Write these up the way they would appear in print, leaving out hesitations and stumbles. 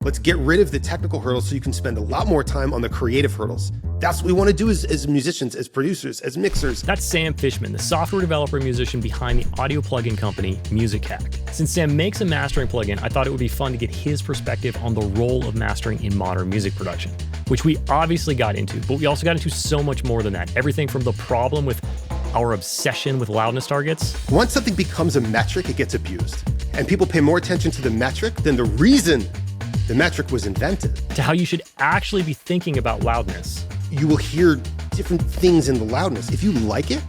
Let's get rid of the technical hurdles so you can spend a lot more time on the creative hurdles. That's what we want to do as musicians, as producers, as mixers. That's Sam Fischmann, the software developer and musician behind the audio plugin company Musik. Since Sam makes a mastering plugin, I thought it would be fun to get his perspective on the role of mastering in modern music production, which we obviously got into, but we also got into so much more than that. Everything from the problem with our obsession with loudness targets. Once something becomes a metric, it gets abused. And people pay more attention to the metric than the reason the metric was invented. To how you should actually be thinking about loudness. You will hear different things in the loudness. If you like it,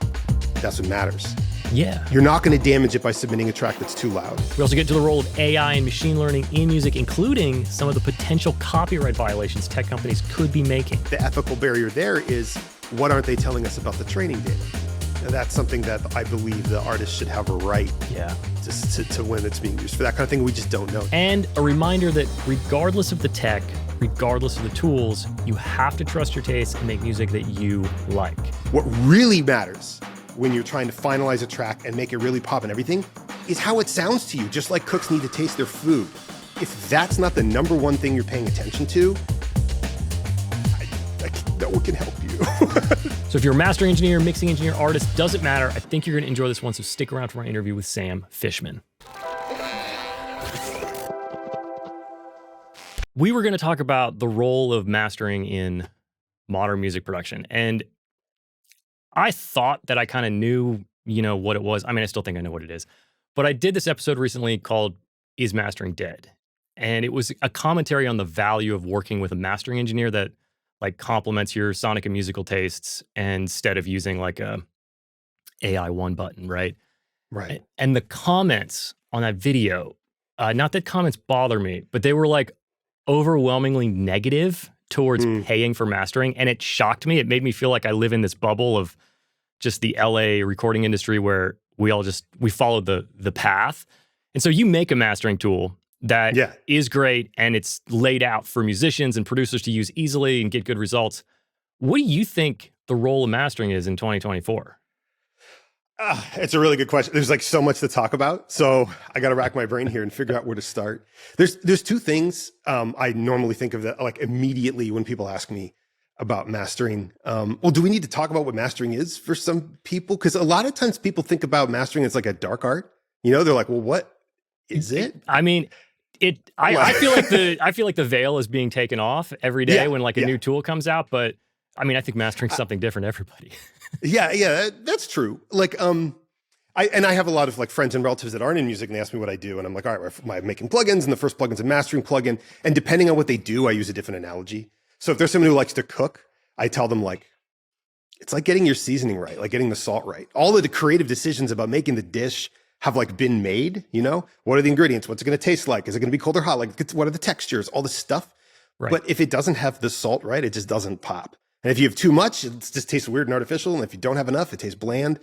that's what matters. Yeah. You're not going to damage it by submitting a track that's too loud. We also get to the role of AI and machine learning in music, including some of the potential copyright violations tech companies could be making. The ethical barrier there is, what aren't they telling us about the training data? And that's something that I believe the artist should have a right to when it's being used for that kind of thing. We just don't know. And a reminder that regardless of the tech, regardless of the tools, you have to trust your taste and make music that you like. What really matters when you're trying to finalize a track and make it really pop and everything is how it sounds to you, just like cooks need to taste their food. If that's not the number one thing you're paying attention to, no one can help you. So if you're a mastering engineer, mixing engineer, artist, doesn't matter. I think you're going to enjoy this one, so stick around for our interview with Sam Fischmann. We were going to talk about the role of mastering in modern music production. And I thought that I kind of knew, what it was. I mean, I still think I know what it is. But I did this episode recently called Is Mastering Dead? And it was a commentary on the value of working with a mastering engineer that complements your sonic and musical tastes instead of using a AI one button, right? Right. And the comments on that video, not that comments bother me, but they were overwhelmingly negative towards paying for mastering. And it shocked me. It made me feel like I live in this bubble of just the LA recording industry where we followed the path. And so you make a mastering tool that is great, and it's laid out for musicians and producers to use easily and get good results. What do you think the role of mastering is in 2024? It's a really good question. There's so much to talk about. So I got to rack my brain here and figure out where to start. There's two things I normally think of that immediately when people ask me about mastering. Well, do we need to talk about what mastering is for some people? Because a lot of times people think about mastering as a dark art. They're like, well, what is it? I mean, I feel like the veil is being taken off every day when a new tool comes out. But I mean, I think mastering's something different, everybody. Yeah, that's true. I have a lot of friends and relatives that aren't in music, and they ask me what I do, and I'm like, all right, I'm making plugins, and the first plugin's a mastering plugin, and depending on what they do, I use a different analogy. So if there's someone who likes to cook, I tell them it's like getting your seasoning right, like getting the salt right. All of the creative decisions about making the dish have been made, What are the ingredients? What's it going to taste like? Is it going to be cold or hot? What are the textures? All this stuff. Right. But if it doesn't have the salt right, it just doesn't pop. And if you have too much, it just tastes weird and artificial. And if you don't have enough, it tastes bland.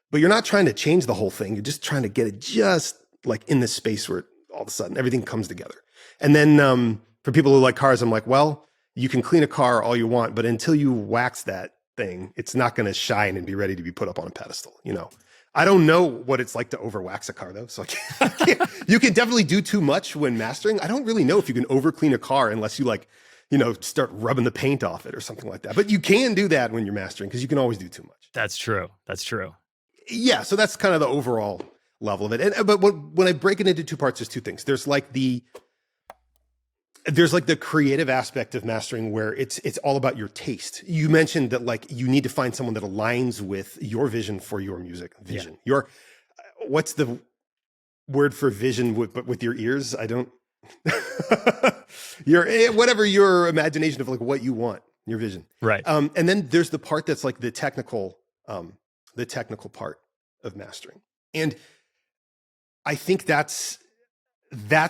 But you're not trying to change the whole thing. You're just trying to get it just in this space where all of a sudden everything comes together. And then for people who like cars, I'm like, well, you can clean a car all you want, but until you wax that thing, it's not going to shine and be ready to be put up on a pedestal, I don't know what it's like to overwax a car though. So I can't. You can definitely do too much when mastering. I don't really know if you can over clean a car unless you start rubbing the paint off it or something like that. But you can do that when you're mastering because you can always do too much. That's true. Yeah. So that's kind of the overall level of it. But when I break it into two parts, there's two things. There's the creative aspect of mastering where it's all about your taste. You mentioned that you need to find someone that aligns with your vision for your music vision. Yeah. What's the word for vision with your ears? I don't, whatever your imagination of what you want, your vision. Right. And then there's the part that's the technical part of mastering. And I think that's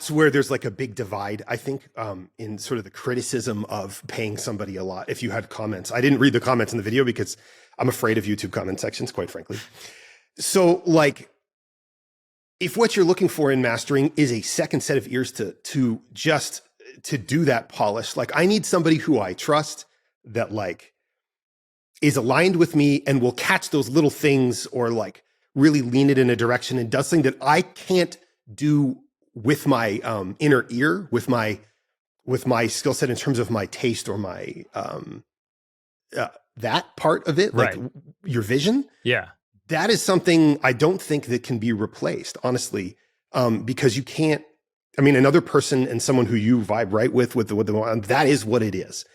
where there's a big divide, I think, in sort of the criticism of paying somebody a lot. If you had comments, I didn't read the comments in the video because I'm afraid of YouTube comment sections, quite frankly. So if what you're looking for in mastering is a second set of ears to do that polish, I need somebody who I trust that is aligned with me and will catch those little things or really lean it in a direction and does something that I can't do with my inner ear, with my with my skill set in terms of my taste or my that part of it, like Right. your vision. Yeah. That is something I don't think that can be replaced, honestly, because you can't. I mean, another person and someone who you vibe right with the that is what it is.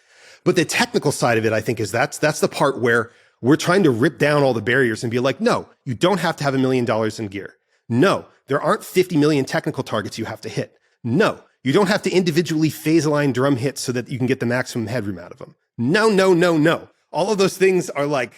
But the technical side of it, I think, is that's the part where we're trying to rip down all the barriers and be like, no, you don't have to have $1 million in gear. No, there aren't 50 million technical targets you have to hit. No, you don't have to individually phase align drum hits so that you can get the maximum headroom out of them. No, no, no, no. All of those things are like,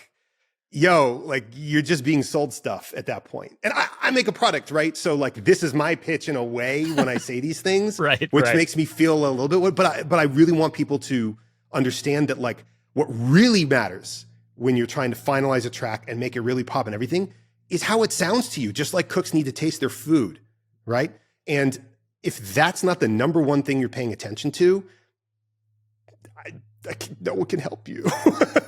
yo, like you're just being sold stuff at that point. And I make a product, right? So like this is my pitch in a way when I say these things, Right. which right. makes me feel a little bit, but I really want people to understand that like what really matters when you're trying to finalize a track and make it really pop and everything is how it sounds to you, just like cooks need to taste their food, right? And if that's not the number one thing you're paying attention to, no one can help you.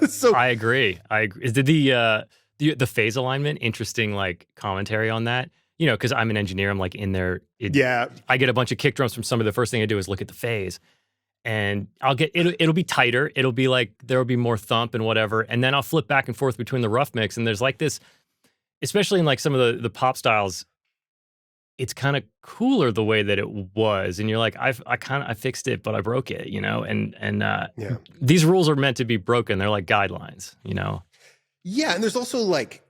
So I agree. Did the phase alignment interesting like commentary on that? You know, because I'm an engineer, I'm like in there. yeah, I get a bunch of kick drums from somebody. The first thing I do is look at the phase, and I'll get it'll be tighter. It'll be like there'll be more thump and whatever, and then I'll flip back and forth between the rough mix. And there's like this, especially in like some of the pop styles, it's kind of cooler the way that it was, and you're like, I fixed it, but I broke it, you know. And yeah. these rules are meant to be broken. They're like guidelines, you know. Yeah, and there's also like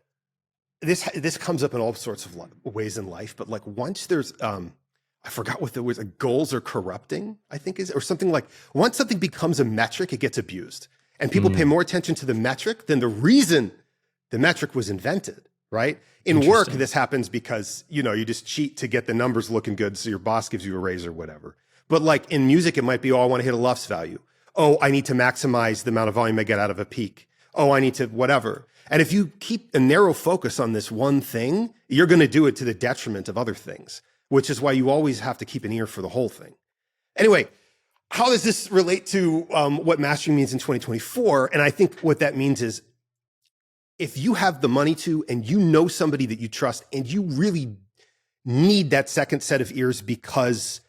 this comes up in all sorts of ways in life, but like once there's I forgot what the was like goals are corrupting, I think is or something like once something becomes a metric, it gets abused. And people pay more attention to the metric than the reason the metric was invented, right? In work, this happens because, you know, you just cheat to get the numbers looking good so your boss gives you a raise or whatever. But like in music, it might be, oh, I want to hit a LUFS value. Oh, I need to maximize the amount of volume I get out of a peak. Oh, I need to whatever. And if you keep a narrow focus on this one thing, you're going to do it to the detriment of other things, which is why you always have to keep an ear for the whole thing. Anyway, how does this relate to what mastering means in 2024? And I think what that means is if you have the money to, and you know somebody that you trust, and you really need that second set of ears because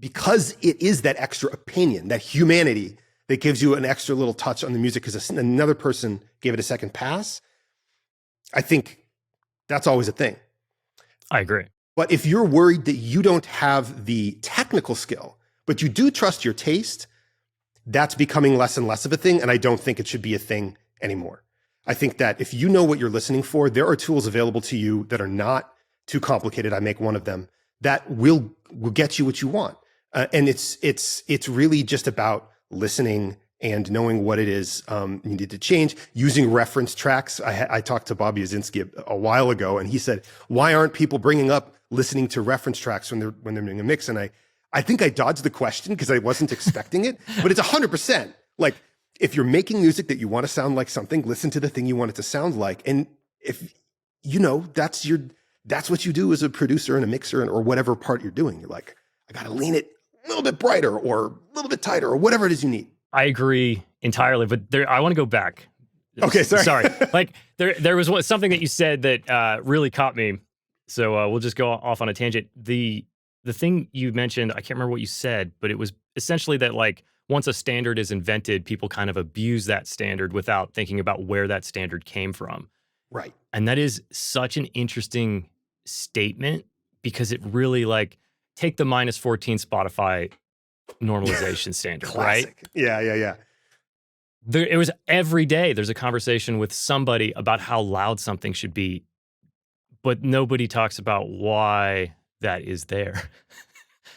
it is that extra opinion, that humanity that gives you an extra little touch on the music because another person gave it a second pass, I think that's always a thing. I agree. But if you're worried that you don't have the technical skill, but you do trust your taste, that's becoming less and less of a thing. And I don't think it should be a thing anymore. I think that if you know what you're listening for, there are tools available to you that are not too complicated. I make one of them that will get you what you want. And it's really just about listening and knowing what it is you need to change, using reference tracks. I talked to Bobby Ozinski a while ago, and he said, why aren't people bringing up listening to reference tracks when they're doing a mix? And I think I dodged the question because I wasn't expecting it, but it's 100%. Like, if you're making music that you want to sound like something, listen to the thing you want it to sound like. And if, you know, that's what you do as a producer and a mixer or whatever part you're doing. You're like, I got to lean it a little bit brighter or a little bit tighter or whatever it is you need. I agree entirely, but I want to go back. Okay, sorry. Like there was something that you said that really caught me. So we'll just go off on a tangent. The thing you mentioned, I can't remember what you said, but it was essentially that like once a standard is invented, people kind of abuse that standard without thinking about where that standard came from. Right. And that is such an interesting statement because it really like take the -14 Spotify normalization standard, right? Yeah. It was every day there's a conversation with somebody about how loud something should be, but nobody talks about why that is there.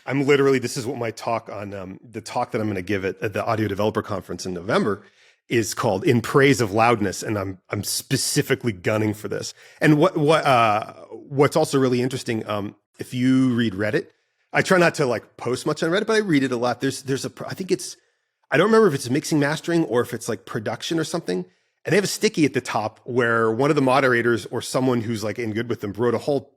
I'm literally, this is what my talk on the talk that I'm going to give at the Audio Developer Conference in November is called "In Praise of Loudness," and I'm specifically gunning for this. And what's also really interesting, if you read Reddit, I try not to like post much on Reddit, but I read it a lot. I think I don't remember if it's mixing mastering or if it's like production or something. And they have a sticky at the top where one of the moderators or someone who's like in good with them wrote a whole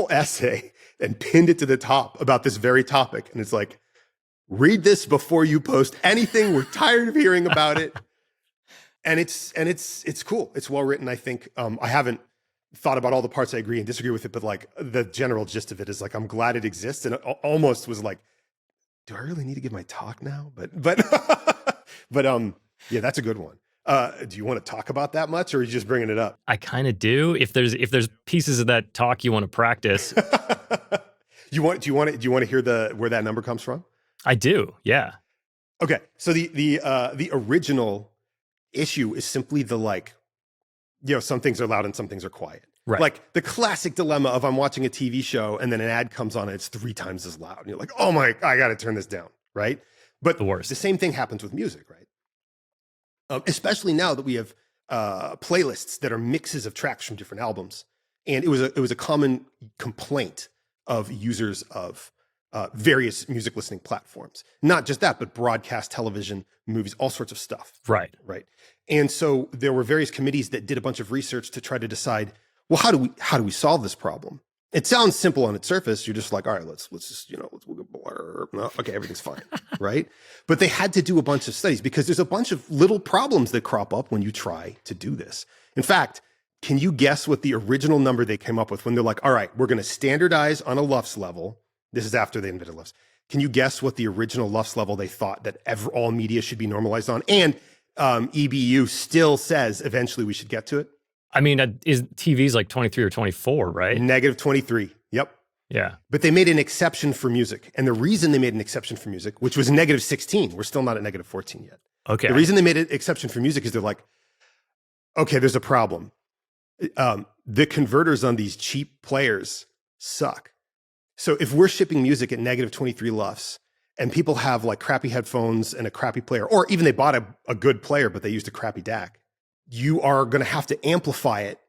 essay and pinned it to the top about this very topic. And it's like, read this before you post anything. We're tired of hearing about it. And it's cool. It's well written. I think I haven't thought about all the parts I agree and disagree with it, but like the general gist of it is like, I'm glad it exists. And it almost was like, do I really need to give my talk now? But yeah, that's a good one. Do you want to talk about that much, or are you just bringing it up? I kind of do. If there's pieces of that talk you want to practice, Do you want to hear where that number comes from? I do. Yeah. Okay, so the original issue is simply some things are loud and some things are quiet. Right. Like the classic dilemma of I'm watching a TV show and then an ad comes on and it's 3 times as loud, and you're like, oh my, I got to turn this down, right? But The worst. the same thing happens with music, right? Especially now that we have playlists that are mixes of tracks from different albums, and it was a common complaint of users of various music listening platforms. Not just that, but broadcast television, movies, all sorts of stuff. Right. Right. And so there were various committees that did a bunch of research to try to decide, well, how do we solve this problem? It sounds simple on its surface. You're just like, all right, let's just, okay, everything's fine. Right. But they had to do a bunch of studies because there's a bunch of little problems that crop up when you try to do this. In fact, can you guess what the original number they came up with when they're like, all right, we're going to standardize on a LUFS level? This is after they invented LUFS. Can you guess what the original LUFS level they thought that all media should be normalized on? And EBU still says eventually we should get to it. I mean, is TV's like 23 or 24, right? Negative 23. Yep. Yeah. But they made an exception for music. And the reason they made an exception for music, which was negative 16, we're still not at negative 14 yet. Okay. The reason they made an exception for music is they're like, okay, there's a problem. The converters on these cheap players suck. So if we're shipping music at negative 23 LUFS and people have like crappy headphones and a crappy player, or even they bought a good player, but they used a crappy DAC, you are going to have to amplify it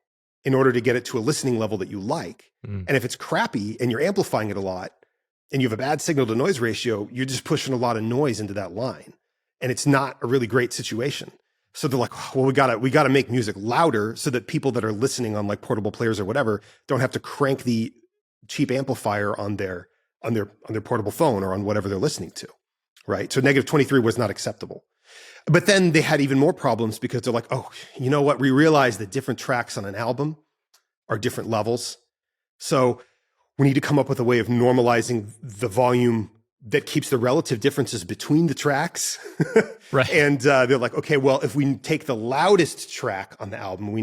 in order to get it to a listening level that you like. And if it's crappy and you're amplifying it a lot and you have a bad signal to noise ratio, you're just pushing a lot of noise into that line. And it's not a really great situation. So they're like, well, we gotta make music louder so that people that are listening on like portable players or whatever don't have to crank the cheap amplifier on their portable phone or on whatever they're listening to, right? So negative 23 was not acceptable. But then they had even more problems because they're like, oh, you know what? We realize that different tracks on an album are different levels. So we need to come up with a way of normalizing the volume that keeps the relative differences between the tracks. Right. And they're like, okay, well, if we take the loudest track on the album, and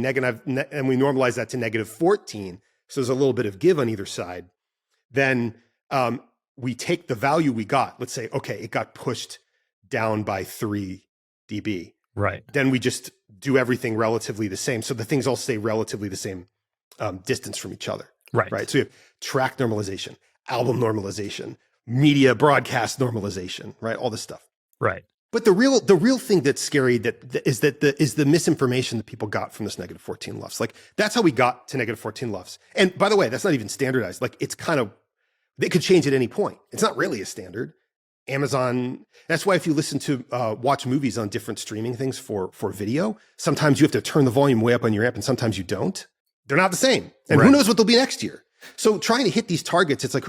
we normalize that to negative 14, so there's a little bit of give on either side, then we take the value we got. Let's say, okay, it got pushed down by 3 dB. Right. Then we just do everything relatively the same. So the things all stay relatively the same distance from each other. Right. Right. So you have track normalization, album normalization, media broadcast normalization, right? All this stuff. Right. But the real thing that's scary is the misinformation that people got from this negative 14 LUFS. Like that's how we got to negative 14 LUFS. And by the way, that's not even standardized. Like it's kind of, they could change at any point. It's not really a standard. Amazon, that's why if you listen to watch movies on different streaming things for video, sometimes you have to turn the volume way up on your amp and sometimes you don't. They're not the same. And who knows what they'll be next year. So trying to hit these targets, it's like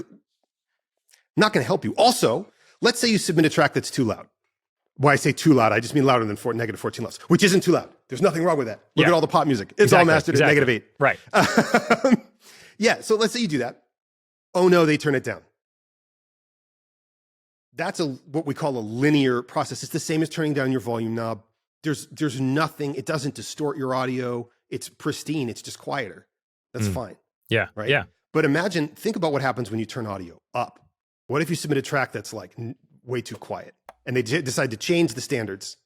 not going to help you. Also, let's say you submit a track that's too loud. When I say too loud, I just mean louder than negative 14 LUFS, which isn't too loud. There's nothing wrong with that. Look at all the pop music. It's all mastered at negative 8. Right. Yeah. So let's say you do that. Oh no, they turn it down. That's what we call a linear process. It's the same as turning down your volume knob. There's nothing. It doesn't distort your audio. It's pristine. It's just quieter. That's fine. Yeah. Right. Yeah. But think about what happens when you turn audio up. What if you submit a track that's like way too quiet and they decide to change the standards?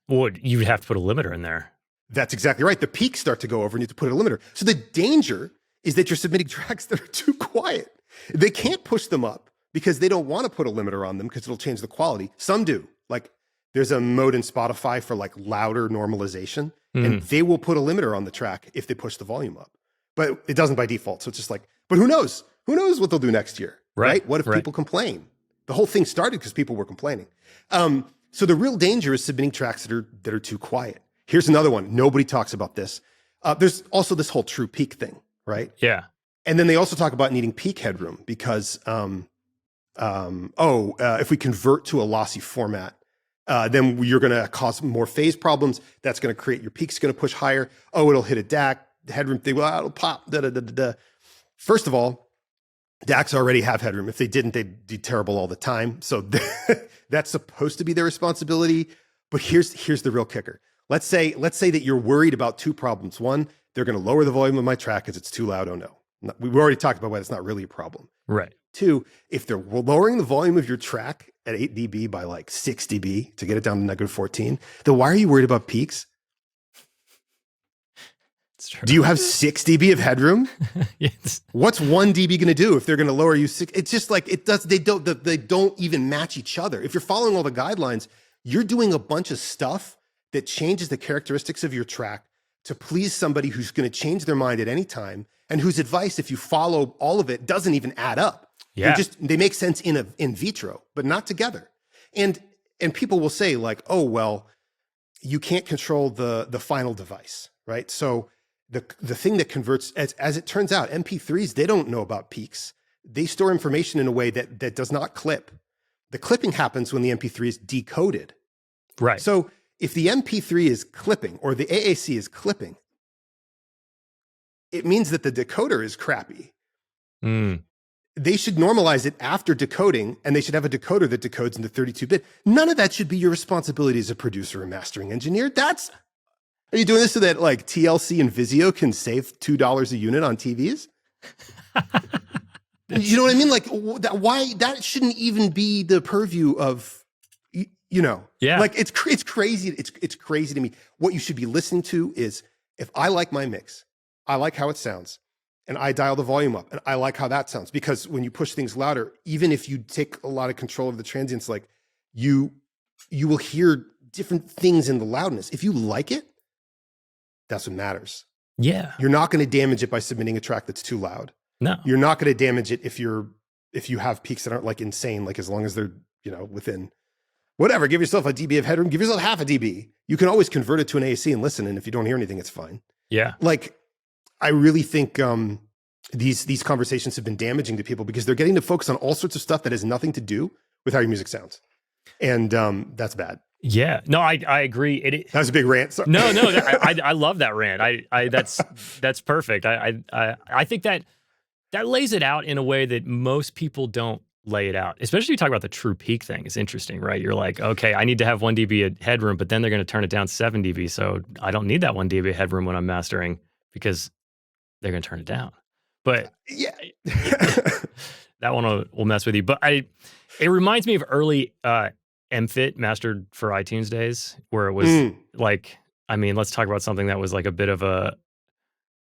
Well, you'd have to put a limiter in there. That's exactly right. The peaks start to go over and you have to put a limiter. So the danger is that you're submitting tracks that are too quiet. They can't push them up because they don't want to put a limiter on them because it'll change the quality. Some do. Like there's a mode in Spotify for like louder normalization and they will put a limiter on the track if they push the volume up. But it doesn't by default. So it's just like, but who knows? Who knows what they'll do next year? Right? What if people complain? The whole thing started because people were complaining. So the real danger is submitting tracks that are too quiet. Here's another one. Nobody talks about this. There's also this whole true peak thing, right? Yeah. And then they also talk about needing peak headroom because, if we convert to a lossy format, then you're going to cause more phase problems. That's going to create your peak's going to push higher. Oh, it'll hit a DAC, the headroom thing. Well, it'll pop. First of all, DACs already have headroom. If they didn't, they'd be terrible all the time. So that's supposed to be their responsibility. But here's the real kicker. Let's say that you're worried about two problems. One, they're going to lower the volume of my track because it's too loud. Oh no. We've already talked about why it's not really a problem. Right. Two, if they're lowering the volume of your track at 8 dB by like 6 dB to get it down to negative 14, then why are you worried about peaks? It's true. Do you have 6 dB of headroom? Yes. What's 1 dB going to do if they're going to lower you 6? It's just like it does. They don't even match each other. If you're following all the guidelines, you're doing a bunch of stuff that changes the characteristics of your track to please somebody who's going to change their mind at any time, and whose advice, if you follow all of it, doesn't even add up. Yeah. They make sense in vitro, but not together. And people will say like, oh, well, you can't control the final device, right? So the thing that converts, as it turns out, MP3s, they don't know about peaks. They store information in a way that does not clip. The clipping happens when the MP3 is decoded. Right. So if the MP3 is clipping or the AAC is clipping, it means that the decoder is crappy. Mm. They should normalize it after decoding, and they should have a decoder that decodes into 32-bit. None of that should be your responsibility as a producer or mastering engineer. Are you doing this so that like TLC and Vizio can save $2 a unit on TVs? You know what I mean? Like why that shouldn't even be the purview of, Yeah. Like it's crazy. It's crazy to me. What you should be listening to is, if I like my mix, I like how it sounds, and I dial the volume up, and I like how that sounds, because when you push things louder, even if you take a lot of control of the transients, like you will hear different things in the loudness. If you like it, that's what matters. Yeah. You're not going to damage it by submitting a track that's too loud. No. You're not going to damage it if you have peaks that aren't like insane, like as long as they're, within whatever, give yourself a dB of headroom, give yourself half a dB. You can always convert it to an AAC and listen. And if you don't hear anything, it's fine. Yeah. Like, I really think these conversations have been damaging to people because they're getting to focus on all sorts of stuff that has nothing to do with how your music sounds. And that's bad. Yeah. No, I agree. That was a big rant. Sorry. No, I love that rant. That's perfect. I think that lays it out in a way that most people don't lay it out. Especially you talk about the true peak thing. It's interesting, right? You're like, okay, I need to have 1 dB of headroom, but then they're going to turn it down 7 dB. So I don't need that 1 dB of headroom when I'm mastering because they're going to turn it down. But yeah, that one will mess with you. But it reminds me of early MFit mastered for iTunes days, where it was like, I mean, let's talk about something that was like a bit of a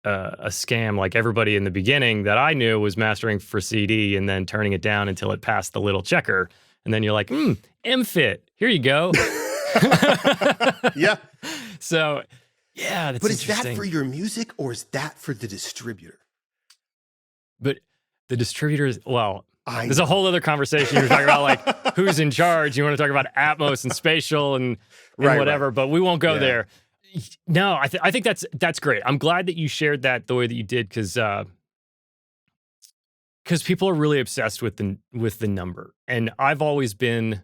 scam. Like everybody in the beginning that I knew was mastering for CD and then turning it down until it passed the little checker. And then you're like, MFit, here you go. Yeah. So, yeah, that's But is interesting. that for your music or is that for the distributor? But the distributors, well, there's know. a whole other conversation. You're talking about like who's in charge. You want to talk about Atmos and spatial and whatever, but we won't go there. No, I think that's great. I'm glad that you shared that the way that you did, because people are really obsessed with the number. And I've always been,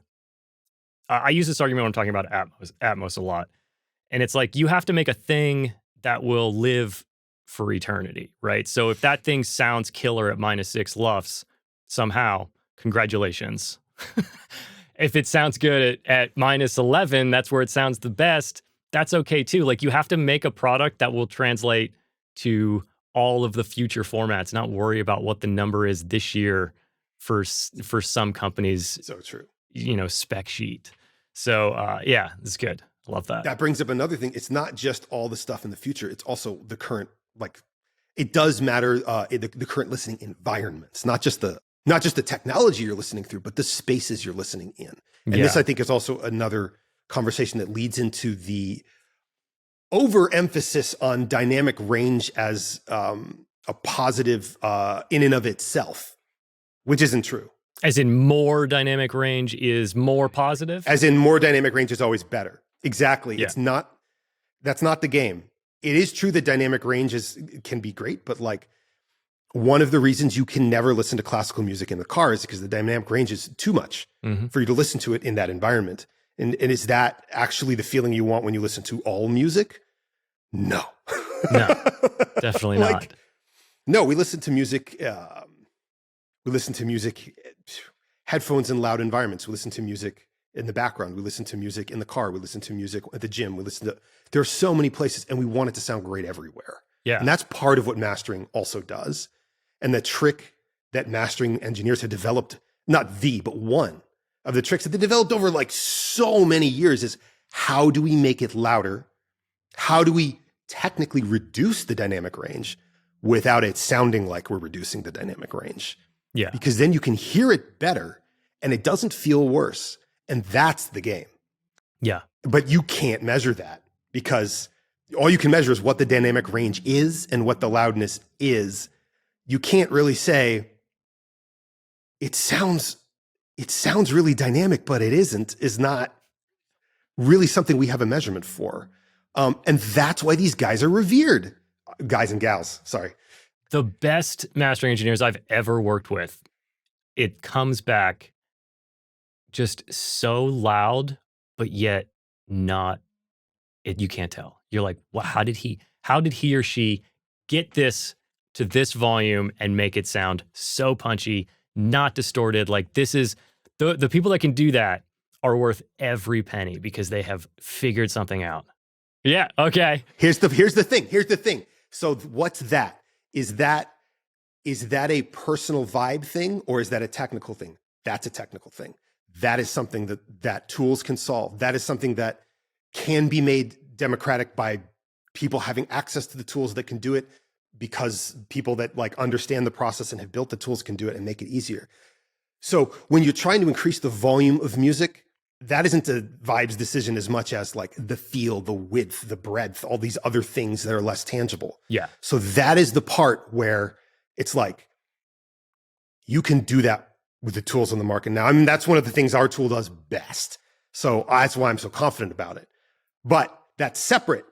I use this argument when I'm talking about Atmos a lot. And it's like, you have to make a thing that will live for eternity, right? So if that thing sounds killer at -6 LUFS somehow, congratulations. If it sounds good at -11, that's where it sounds the best. That's okay too. Like, you have to make a product that will translate to all of the future formats, not worry about what the number is this year for some companies. So true. Spec sheet. So yeah, it's good. I love that. That brings up another thing. It's not just all the stuff in the future. It's also the current, like, it does matter, the current listening environments, not just the technology you're listening through, but the spaces you're listening in. And this, I think, is also another conversation that leads into the overemphasis on dynamic range as a positive in and of itself, which isn't true. As in, more dynamic range is more positive? As in, more dynamic range is always better. Exactly. Yeah. That's not the game. It is true that dynamic range can be great, but like, one of the reasons you can never listen to classical music in the car is because the dynamic range is too much for you to listen to it in that environment. And is that actually the feeling you want when you listen to all music? No. No, definitely not. No, we listen to music We listen to music, headphones in loud environments. We listen to music in the background. We listen to music in the car. We listen to music at the gym. There are so many places, and we want it to sound great everywhere. Yeah. And that's part of what mastering also does. And the trick that mastering engineers have developed, but one of the tricks that they developed over like so many years is, how do we make it louder? How do we technically reduce the dynamic range without it sounding like we're reducing the dynamic range? Yeah. Because then you can hear it better and it doesn't feel worse. And that's the game. Yeah. But you can't measure that, because all you can measure is what the dynamic range is and what the loudness is. You can't really say, it sounds really dynamic, but it isn't, is not really something we have a measurement for. And that's why these guys are revered. Guys and gals, sorry. The best mastering engineers I've ever worked with, it comes back just so loud, but yet not, you can't tell. You're like, wow, how did he or she get this to this volume and make it sound so punchy, not distorted? Like, this is, the people that can do that are worth every penny because they have figured something out. Yeah, okay. Here's the thing. So what's that? Is that a personal vibe thing, or is that a technical thing? That's a technical thing. That is something that tools can solve. That is something that can be made democratic by people having access to the tools that can do it, because people that like understand the process and have built the tools can do it and make it easier. So when you're trying to increase the volume of music, that isn't a vibes decision as much as like the feel, the width, the breadth, all these other things that are less tangible. Yeah. So that is the part where it's like, you can do that with the tools on the market now. I mean, that's one of the things our tool does best. So that's why I'm so confident about it. But that's separate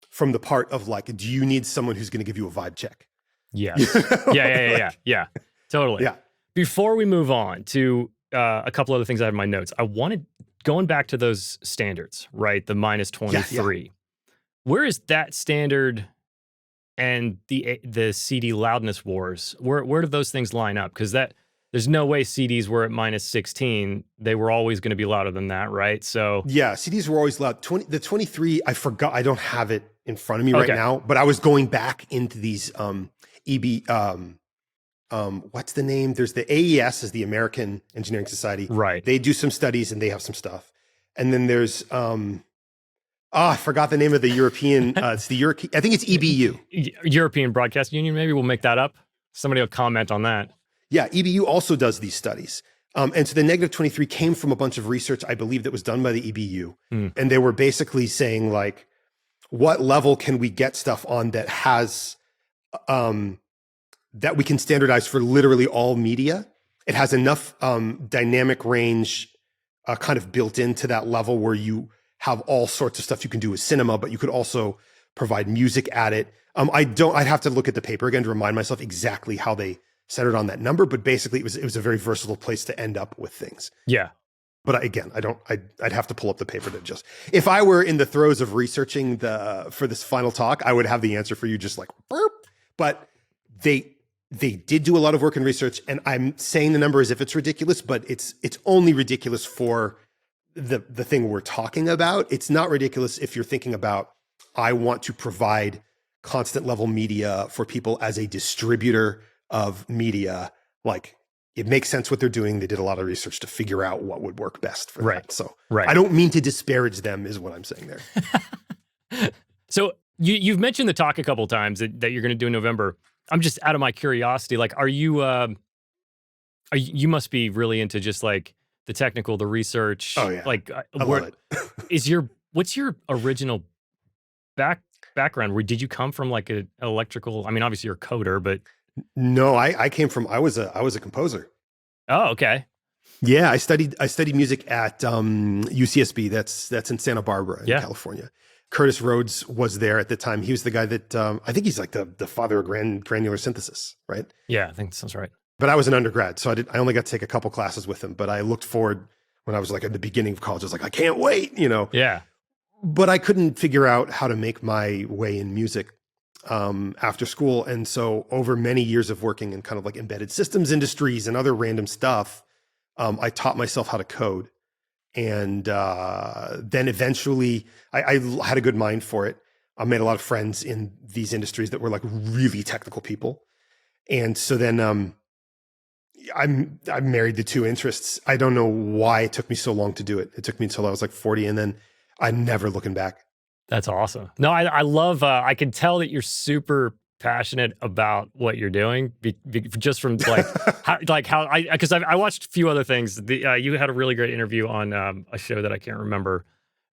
from the part of like, do you need someone who's going to give you a vibe check? Yeah. Yeah. Totally. Yeah. Before we move on to a couple other things I have in my notes, I wanted, going back to those standards, right? The minus 23. Yeah. Where is that standard and the CD loudness wars? Where do those things line up? Because there's no way CDs were at minus 16. They were always going to be louder than that, right? So yeah, CDs were always loud. The 23, I forgot. I don't have it in front of me right now, but I was going back into these what's the name? There's the AES, is the American Engineering Society. Right. They do some studies and they have some stuff. And then there's I forgot the name of the European. It's the European. I think it's EBU. European Broadcast Union. Maybe we'll make that up. Somebody will comment on that. Yeah, EBU also does these studies. And so the negative 23 came from a bunch of research, I believe, that was done by the EBU. And they were basically saying, like, what level can we get stuff on that has, that we can standardize for literally all media? It has enough dynamic range kind of built into that level where you have all sorts of stuff you can do with cinema, but you could also provide music at it. I'd have to look at the paper again to remind myself exactly how they set it on that number, but basically it was a very versatile place to end up with things. Yeah. But I'd have to pull up the paper to just, if I were in the throes of researching for this final talk, I would have the answer for you just like, burp. But they did do a lot of work and research, and I'm saying the number as if it's ridiculous, but it's only ridiculous for the thing we're talking about. It's not ridiculous if you're thinking about, I want to provide constant level media for people as a distributor of media. Like, it makes sense what they're doing. They did a lot of research to figure out what would work best for that. So I don't mean to disparage them is what I'm saying there. So you've mentioned the talk a couple of times that you're going to do in November. I'm just out of my curiosity. Like, you must be really into just like the technical, the research. Oh yeah. Like, I love it. What's your original background? Where did you come from? Like an electrical, I mean, obviously you're a coder, but. No, I came from, I was a composer. Oh, okay. Yeah. I studied music at UCSB. That's in Santa Barbara in California. Curtis Rhodes was there at the time. He was the guy that, I think he's like the father of granular synthesis, right? Yeah, I think that sounds right. But I was an undergrad, so I only got to take a couple classes with him, but I looked forward when I was like at the beginning of college. I was like, I can't wait, Yeah. But I couldn't figure out how to make my way in music. after school. And so over many years of working in kind of like embedded systems industries and other random stuff, I taught myself how to code. And then eventually I had a good mind for it. I made a lot of friends in these industries that were like really technical people. And so then I married the two interests. I don't know why it took me so long to do it. It took me until I was like 40, and then I'm never looking back. That's awesome. No, I love, I can tell that you're super passionate about what you're doing just from like, because I watched a few other things. You had a really great interview on a show that I can't remember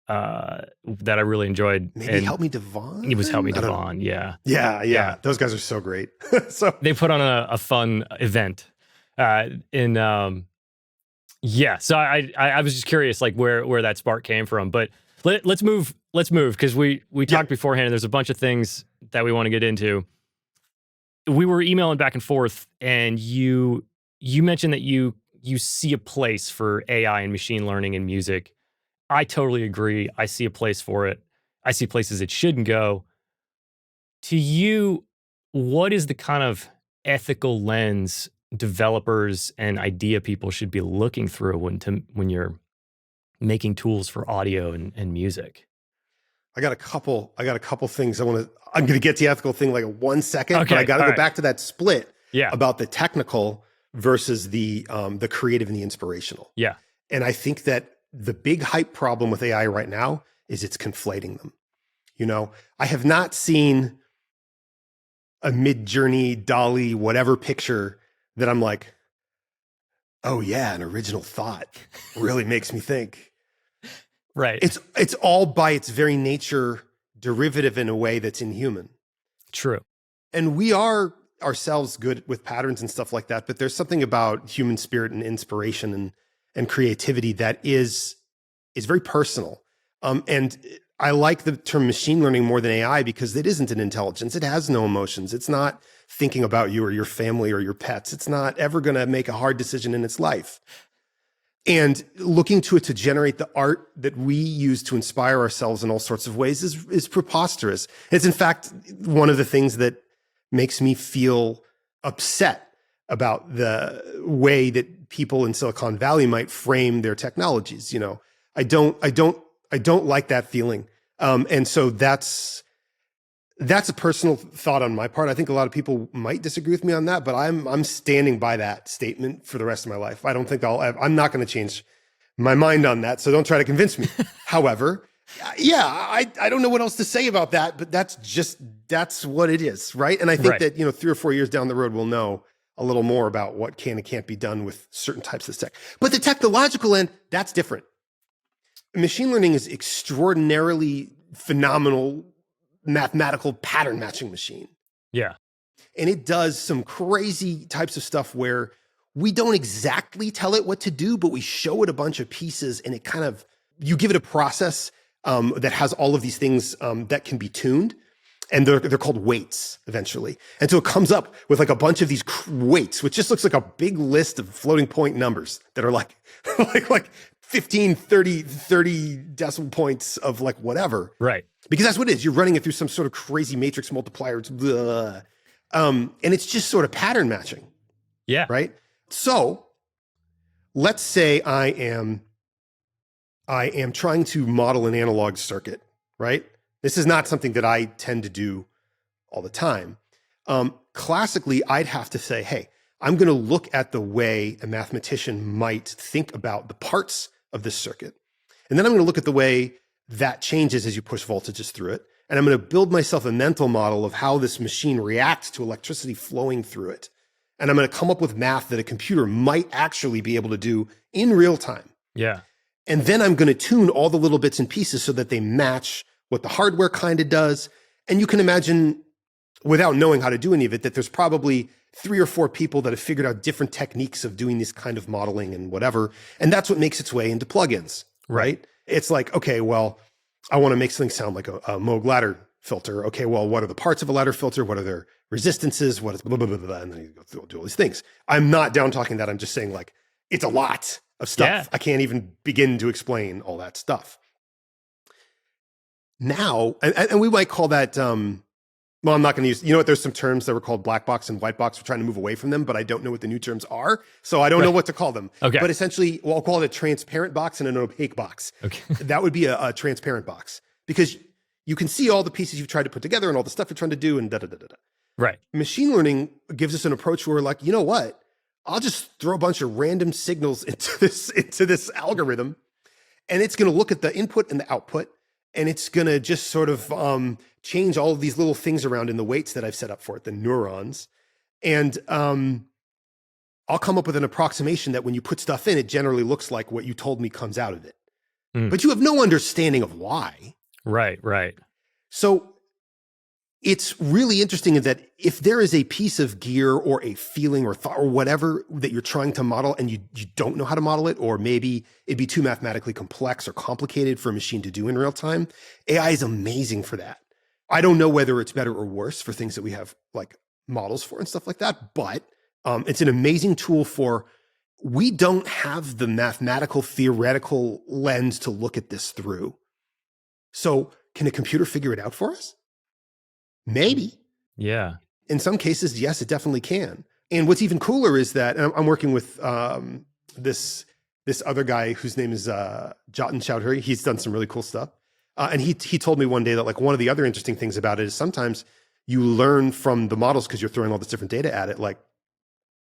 that I really enjoyed. Maybe Help Me Devon? It was Help Me Devon, yeah. Yeah. Those guys are so great. So they put on a fun event. So I was just curious, like where that spark came from. But let's move because we talked beforehand, and there's a bunch of things that we want to get into. We were emailing back and forth, and you mentioned that you see a place for AI and machine learning in music. I totally agree. I see a place for it. I see places it shouldn't go. To you, what is the kind of ethical lens developers and idea people should be looking through when you're making tools for audio and music? I got a couple things I'm going to get to the ethical thing like 1 second, but I got to go back to that split about the technical versus the creative and the inspirational. Yeah. And I think that the big hype problem with AI right now is it's conflating them. You know, I have not seen a Mid-Journey, Dolly, whatever picture that I'm like, oh yeah, an original thought really makes me think. Right. It's all by its very nature derivative in a way that's inhuman. True. And we are ourselves good with patterns and stuff like that, but there's something about human spirit and inspiration and creativity that is very personal. And I like the term machine learning more than AI because it isn't an intelligence. It has no emotions. It's not thinking about you or your family or your pets. It's not ever going to make a hard decision in its life. And looking to it to generate the art that we use to inspire ourselves in all sorts of ways is preposterous. It's in fact one of the things that makes me feel upset about the way that people in Silicon Valley might frame their technologies. You know, I don't like that feeling. And so that's a personal thought on my part. I think a lot of people might disagree with me on that, but I'm standing by that statement for the rest of my life. I don't think I'm not going to change my mind on that. So don't try to convince me. However, I don't know what else to say about that, but that's what it is. Right. And I think that, 3 or 4 years down the road, we'll know a little more about what can and can't be done with certain types of tech. But the technological end, that's different. Machine learning is extraordinarily phenomenal mathematical pattern matching machine. Yeah. And it does some crazy types of stuff where we don't exactly tell it what to do, but we show it a bunch of pieces and it kind of, you give it a process that has all of these things that can be tuned. And they're called weights eventually. And so it comes up with like a bunch of these weights, which just looks like a big list of floating point numbers that are like 15, 30 decimal points of like whatever. Right. Because that's what it is. You're running it through some sort of crazy matrix multiplier. It's blah. And it's just sort of pattern matching. Yeah. Right. So let's say I am trying to model an analog circuit, right? This is not something that I tend to do all the time. Classically, I'd have to say, hey, I'm going to look at the way a mathematician might think about the parts of this circuit. And then I'm going to look at the way that changes as you push voltages through it. And I'm going to build myself a mental model of how this machine reacts to electricity flowing through it. And I'm going to come up with math that a computer might actually be able to do in real time. Yeah. And then I'm going to tune all the little bits and pieces so that they match what the hardware kind of does. And you can imagine, without knowing how to do any of it, that there's probably 3 or 4 people that have figured out different techniques of doing this kind of modeling and whatever. And that's what makes its way into plugins, right? It's like, okay, well, I want to make something sound like a Moog ladder filter. Okay, well, what are the parts of a ladder filter? What are their resistances? What is blah, blah, blah, blah, and then you go through, do all these things. I'm not down talking that. I'm just saying like, it's a lot of stuff. Yeah. I can't even begin to explain all that stuff. Now, and we might call that Well, I'm not going to use, you know what, there's some terms that were called black box and white box. We're trying to move away from them, but I don't know what the new terms are. So I don't know what to call them. Okay. But essentially, well, I'll call it a transparent box and an opaque box. Okay. That would be a transparent box because you can see all the pieces you've tried to put together and all the stuff you're trying to do and da-da-da-da-da. Right. Machine learning gives us an approach where we're like, you know what? I'll just throw a bunch of random signals into this algorithm, and it's going to look at the input and the output, and it's going to just sort of change all of these little things around in the weights that I've set up for it, the neurons. And I'll come up with an approximation that when you put stuff in, it generally looks like what you told me comes out of it. But you have no understanding of why. Right. So it's really interesting in that if there is a piece of gear or a feeling or thought or whatever that you're trying to model and you don't know how to model it, or maybe it'd be too mathematically complex or complicated for a machine to do in real time, AI is amazing for that. I don't know whether it's better or worse for things that we have like models for and stuff like that, but it's an amazing tool for, we don't have the mathematical theoretical lens to look at this through. So can a computer figure it out for us? Maybe. Yeah. In some cases, yes, it definitely can. And what's even cooler is that, and I'm working with this other guy whose name is Jatin Chowdhury. He's done some really cool stuff. And he told me one day that like one of the other interesting things about it is sometimes you learn from the models because you're throwing all this different data at it, like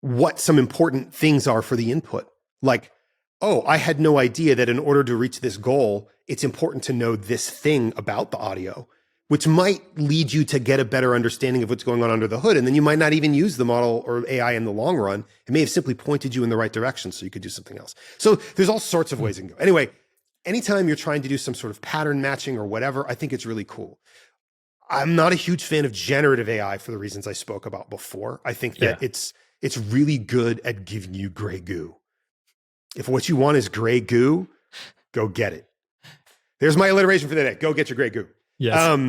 what some important things are for the input. Like, oh, I had no idea that in order to reach this goal, it's important to know this thing about the audio, which might lead you to get a better understanding of what's going on under the hood. And then you might not even use the model or AI in the long run. It may have simply pointed you in the right direction so you could do something else. So there's all sorts of ways you can go. Anyway, anytime you're trying to do some sort of pattern matching or whatever, I think it's really cool. I'm not a huge fan of generative AI for the reasons I spoke about before. I think that it's really good at giving you gray goo. If what you want is gray goo, go get it. There's my alliteration for the day. Go get your gray goo. Yes.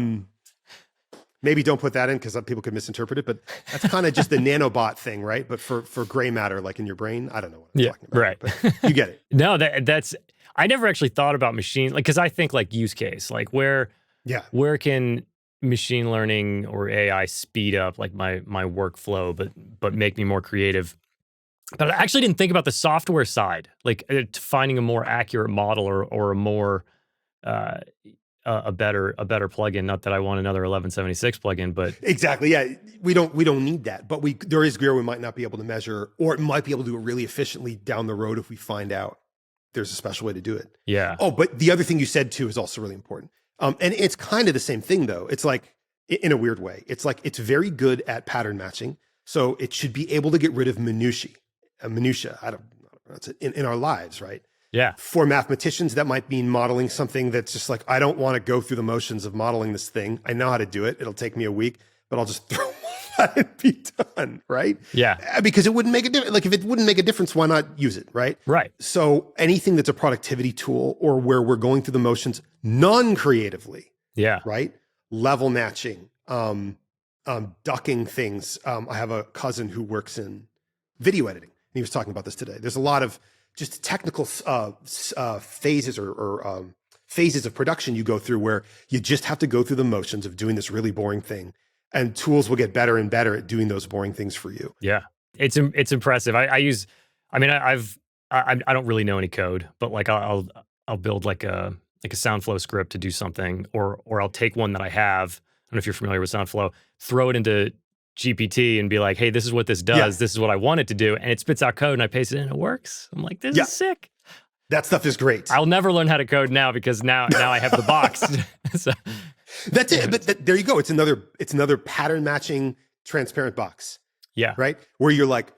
Maybe don't put that in because people could misinterpret it, but that's kind of just the nanobot thing, right? But for gray matter, like in your brain, I don't know what I'm talking about. Right. But you get it. No, that's, I never actually thought about machine, like, cause I think like use case, like where can machine learning or AI speed up like my workflow, but make me more creative. But I actually didn't think about the software side, like finding a more accurate model or a more, a better plugin. Not that I want another 1176 plugin, but exactly, yeah, we don't need that. But there is gear we might not be able to measure, or it might be able to do it really efficiently down the road if we find out there's a special way to do it. Yeah. Oh, but the other thing you said too is also really important. And it's kind of the same thing though. It's like in a weird way. It's like it's very good at pattern matching, so it should be able to get rid of minutia. I don't know, that's it in our lives, right? Yeah. For mathematicians, that might mean modeling something that's just like, I don't want to go through the motions of modeling this thing. I know how to do it. It'll take me a week, but I'll just throw that and be done, right? Yeah. Because it wouldn't make a difference. Like if it wouldn't make a difference, why not use it, right? Right. So anything that's a productivity tool or where we're going through the motions non-creatively, right? Level matching, ducking things. I have a cousin who works in video editing. And he was talking about this today. There's a lot of just technical phases or phases of production you go through where you just have to go through the motions of doing this really boring thing, and tools will get better and better at doing those boring things for you. Yeah, it's impressive. I don't really know any code, but like I'll build like a SoundFlow script to do something, or I'll take one that I have. I don't know if you're familiar with SoundFlow, throw it into GPT and be like, hey, this is what this does. Yeah. This is what I want it to do. And it spits out code and I paste it and it works. I'm like, this is sick. That stuff is great. I'll never learn how to code now because now I have the box. So, that's it. But there you go. It's another pattern matching transparent box. Yeah. Right? Where you're like,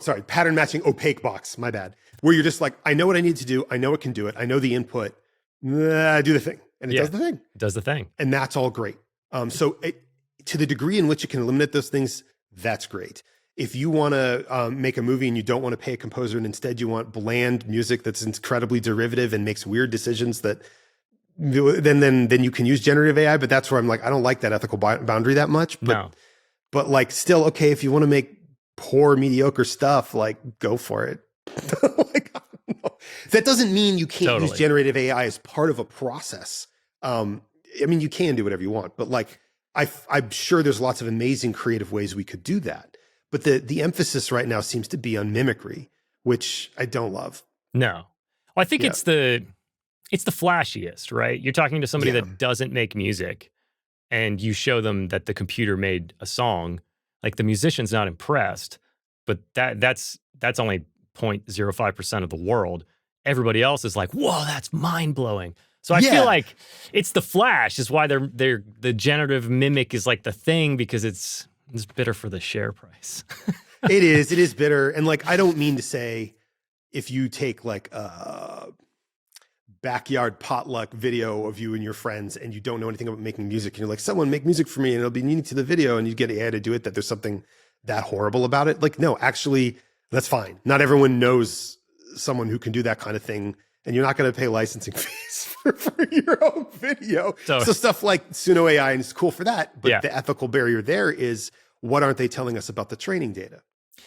sorry, pattern matching opaque box. My bad. Where you're just like, I know what I need to do. I know it can do it. I know the input. Do the thing. And it does the thing. It does the thing. And that's all great. To the degree in which it can eliminate those things, that's great. If you want to make a movie and you don't want to pay a composer and instead you want bland music that's incredibly derivative and makes weird decisions, that then you can use generative AI. But that's where I'm like, I don't like that ethical boundary that much. But like still, okay, if you want to make poor, mediocre stuff, like go for it. Like, I don't know. That doesn't mean you can't use generative AI as part of a process. I mean, you can do whatever you want, but like, I'm sure there's lots of amazing creative ways we could do that. But the emphasis right now seems to be on mimicry, which I don't love. No. Well, I think Yeah. it's the flashiest, right? You're talking to somebody Yeah. that doesn't make music and you show them that the computer made a song, like the musician's not impressed, but that's only 0.05% of the world. Everybody else is like, "Whoa, that's mind-blowing." So I Yeah. feel like it's the flash is why they're the generative mimic is like the thing because it's bitter for the share price. It is bitter. And like, I don't mean to say if you take like a backyard potluck video of you and your friends and you don't know anything about making music and you're like, someone make music for me and it'll be unique to the video and you get AI to do it, that there's something that horrible about it. Like, no, actually, that's fine. Not everyone knows someone who can do that kind of thing. And you're not going to pay licensing fees for your own video. So stuff like Suno AI, and it's cool for that. But the ethical barrier there is, what aren't they telling us about the training data?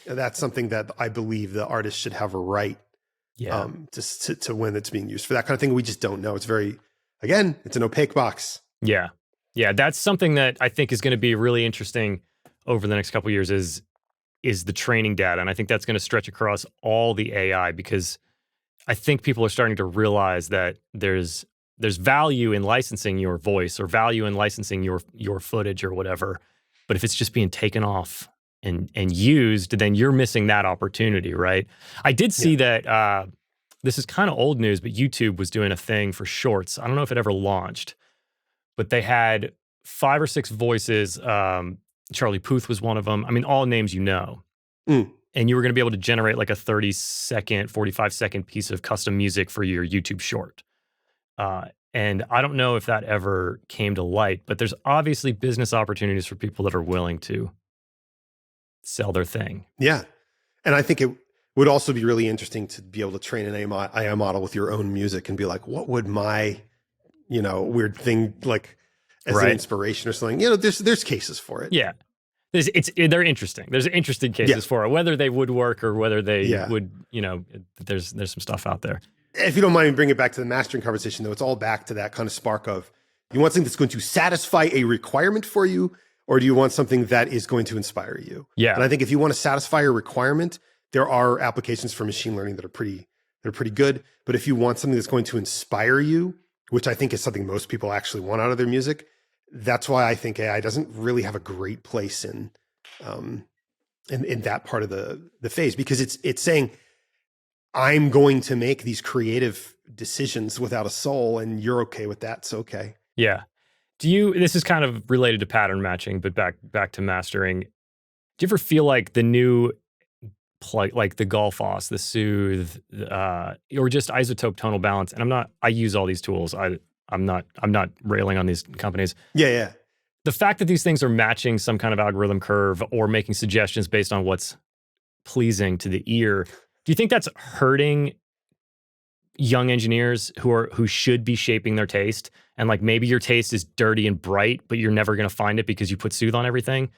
And that's something that I believe the artist should have a right to when it's being used for that kind of thing. We just don't know. It's it's an opaque box. Yeah. Yeah. That's something that I think is going to be really interesting over the next couple of years is the training data. And I think that's going to stretch across all the AI because I think people are starting to realize that there's value in licensing your voice or value in licensing your footage or whatever. But if it's just being taken off and used, then you're missing that opportunity, right? I did see that this is kind of old news, but YouTube was doing a thing for shorts. I don't know if it ever launched, but they had 5 or 6 voices. Charlie Puth was one of them. I mean, all names you know. And you were going to be able to generate like a 30-second, 45-second piece of custom music for your YouTube short. And I don't know if that ever came to light, but there's obviously business opportunities for people that are willing to sell their thing. Yeah. And I think it would also be really interesting to be able to train an AI model with your own music and be like, what would my, weird thing like as an inspiration or something? There's cases for it. Yeah. They're interesting. There's interesting cases for it, whether they would work or whether they would, there's some stuff out there. If you don't mind me bringing it back to the mastering conversation, though, it's all back to that kind of spark of, you want something that's going to satisfy a requirement for you, or do you want something that is going to inspire you? Yeah. And I think if you want to satisfy a requirement, there are applications for machine learning that are pretty good. But if you want something that's going to inspire you, which I think is something most people actually want out of their music, that's why I think AI doesn't really have a great place in that part of the phase, because it's saying, I'm going to make these creative decisions without a soul, and you're okay with that. It's okay. Yeah. This is kind of related to pattern matching, but back to mastering. Do you ever feel like the new like the Gulfoss, the Soothe, or just isotope tonal balance? And I use all these tools. I'm not railing on these companies. Yeah. The fact that these things are matching some kind of algorithm curve or making suggestions based on what's pleasing to the ear, do you think that's hurting young engineers who should be shaping their taste? And like maybe your taste is dirty and bright, but you're never going to find it because you put Soothe on everything?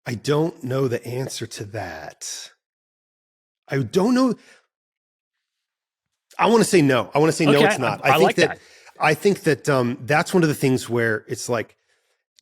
I don't know the answer to that. I don't know. I want to say no. I want to say no, it's not. I like that. I think that that's one of the things where it's like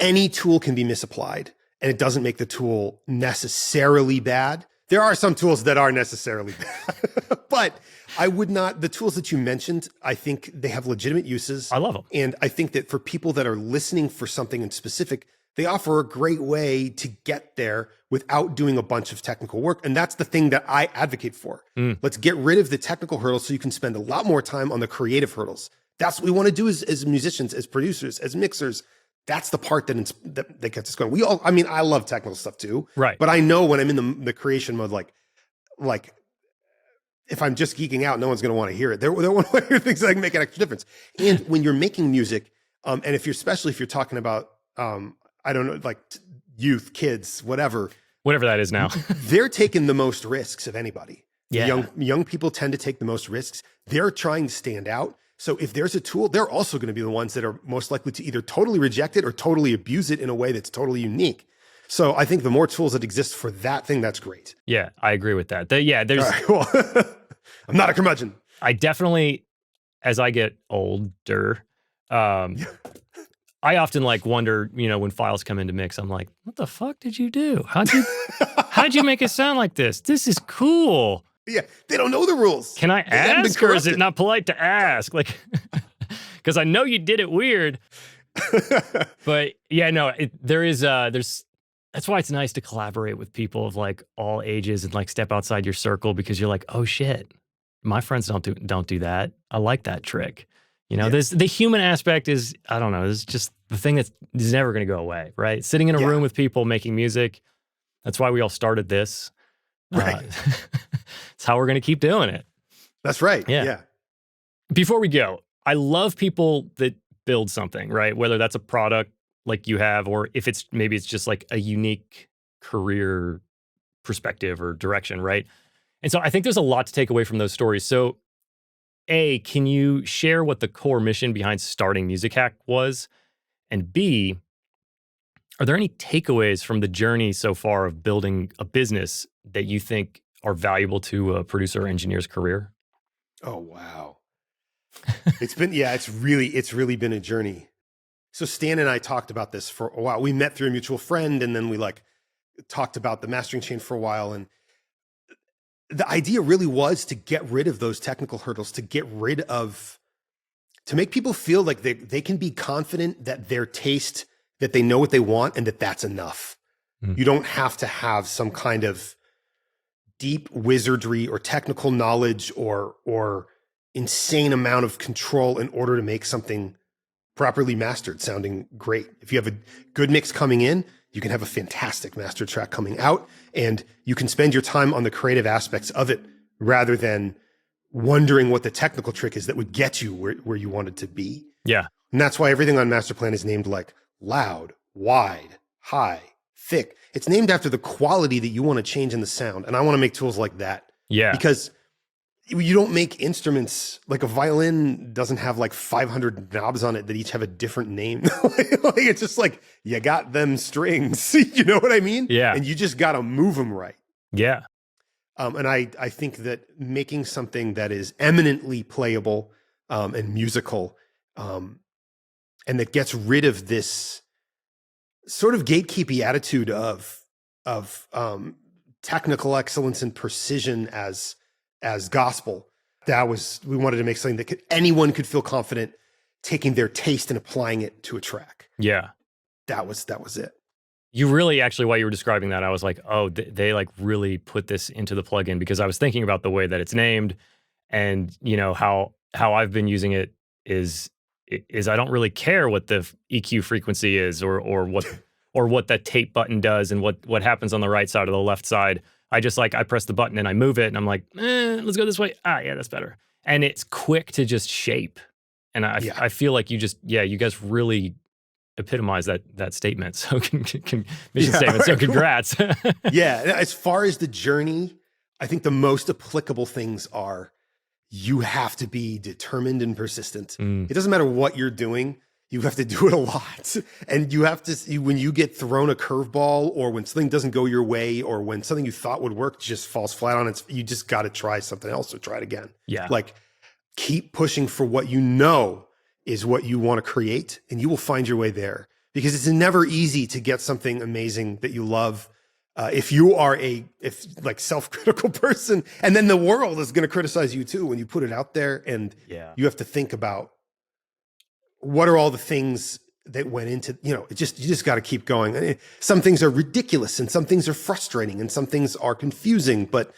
any tool can be misapplied and it doesn't make the tool necessarily bad. There are some tools that are necessarily bad, but I would not, the tools that you mentioned, I think they have legitimate uses. I love them. And I think that for people that are listening for something in specific, they offer a great way to get there without doing a bunch of technical work. And that's the thing that I advocate for. Let's get rid of the technical hurdles so you can spend a lot more time on the creative hurdles. That's what we want to do as musicians, as producers, as mixers. That's the part that gets us going. I love technical stuff too. Right. But I know when I'm in the creation mode, like if I'm just geeking out, no one's going to want to hear it. They want to hear things that can make an extra difference. And when you're making music, and especially if you're talking about, I don't know, like youth, kids, whatever that is now, they're taking the most risks of anybody. Yeah. Young people tend to take the most risks. They're trying to stand out. So if there's a tool, they're also going to be the ones that are most likely to either totally reject it or totally abuse it in a way that's totally unique. So I think the more tools that exist for that thing, that's great. Yeah, I agree with that. There's. All right, cool. I'm not a curmudgeon. I definitely, as I get older, I often like wonder, when files come into mix, I'm like, what the fuck did you do? How'd you make it sound like this? This is cool. Yeah, they don't know the rules. Can I ask, or is it not polite to ask? Like, because I know you did it weird. But yeah, no, there's that's why it's nice to collaborate with people of like all ages and like step outside your circle, because you're like, oh shit, my friends don't do that. I like that trick. There's the human aspect is, I don't know, it's just the thing that is never going to go away, right? Sitting in a room with people making music. That's why we all started this. Right. It's how we're going to keep doing it. That's right. Yeah. Before we go, I love people that build something, right? Whether that's a product like you have, or if maybe it's just like a unique career perspective or direction, right? And so I think there's a lot to take away from those stories. So A, can you share what the core mission behind starting Music Hack was? And B, are there any takeaways from the journey so far of building a business that you think are valuable to a producer or engineer's career? Oh, wow. It's really been a journey. So Stan and I talked about this for a while. We met through a mutual friend, and then we talked about the mastering chain for a while. And the idea really was to get rid of those technical hurdles, to make people feel like they can be confident that their taste, that they know what they want, and that's enough. You don't have to have some kind of deep wizardry or technical knowledge or insane amount of control in order to make something properly mastered sounding great. If you have a good mix coming in, you can have a fantastic master track coming out, and you can spend your time on the creative aspects of it rather than wondering what the technical trick is that would get you where you wanted to be. Yeah. And that's why everything on Masterplan is named like loud, wide, high, thick. It's named after the quality that you want to change in the sound. And I want to make tools like that. Yeah. Because you don't make instruments, like a violin doesn't have like 500 knobs on it that each have a different name. It's just like, you got them strings, you know what I mean? Yeah. And you just got to move them right. Yeah. And I think that making something that is eminently playable and musical, and that gets rid of this sort of gatekeepy attitude of technical excellence and precision as gospel. We wanted to make something that anyone could feel confident taking their taste and applying it to a track. Yeah. That was it. You really, actually, while you were describing that, I was like, oh, they like really put this into the plugin, because I was thinking about the way that it's named, and how I've been using it is I don't really care what the EQ frequency is or what that tape button does and what happens on the right side or the left side. I just I press the button and I move it, and I'm like, let's go this way. Yeah, that's better. And it's quick to just shape. And I feel like you guys really epitomize that statement. So mission statement. So congrats. Yeah. As far as the journey, I think the most applicable things are, you have to be determined and persistent. It doesn't matter what you're doing. You have to do it a lot. And you have to, when you get thrown a curveball, or when something doesn't go your way, or when something you thought would work just falls flat on it, you just got to try something else or try it again. Yeah. Keep pushing for what you know is what you want to create, and you will find your way there, because it's never easy to get something amazing that you love. If you are self-critical person, and then the world is going to criticize you too when you put it out there, and you have to think about, what are all the things that went into, you just got to keep going. Some things are ridiculous, and some things are frustrating, and some things are confusing, but